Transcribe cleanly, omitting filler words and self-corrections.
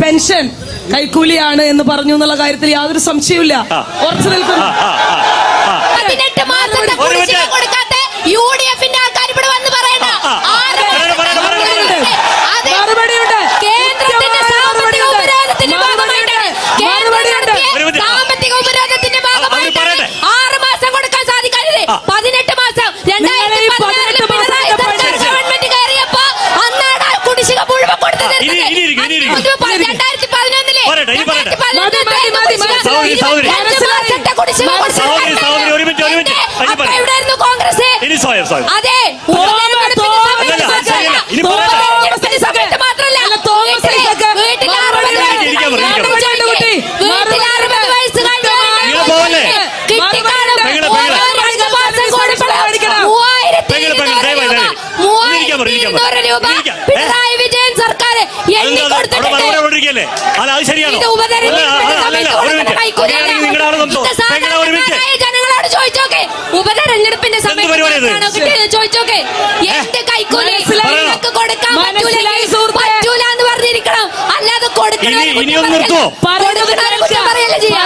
Pension കൈക്കൂലിയാണ് എന്ന് പറഞ്ഞു എന്നുള്ള കാര്യത്തിൽ യാതൊരു സംശയവുമില്ല. ഉറച്ചു നിൽക്കുന്നു. 18 മാസത്തെ കുടിശ്ശിക കൊടുക്കാത്ത യുഡിഎഫിന്റെ ആൾക്കാർ ഇവിടെ വന്ന് പറയണ്ട. മറുപടിയുണ്ട്. കേന്ദ്രത്തിന്റെ സാമ്പത്തിക ഉപരോധത്തിന്റെ ഭാഗമായിട്ട് സാമ്പത്തിക ഉപരോധത്തിന്റെ ഭാഗമായിട്ട് 6 മാസം കൊടുക്കാൻ സാധിക്കാതെ 18 മാസം 2014 ഗവൺമെന്റ് കയറിയപ്പോ അന്നാണ് കുടിശ്ശിക മുഴുവൻ കൊടുത്തു തീർത്തത്. 2011 എവിടെയായിരുന്നു കോൺഗ്രസ്? അതെ, സമയത്ത് മാത്രമല്ല വീട്ടിൽ 60 വയസ്സ് രൂപ പിണറായി വിജയൻ സർക്കാർ ജനങ്ങളോട് ചോദിച്ചോക്കെ. ഉപതെരഞ്ഞെടുപ്പിന്റെ സമയത്ത് ചോദിച്ചോക്കെ. എന്ത് കൈക്കൂലി കൊടുക്കാൻ പറ്റൂല എന്ന് പറഞ്ഞിരിക്കണം. അല്ലാതെ കൊടുക്കണം പറയല്ലേ ചെയ്യാം.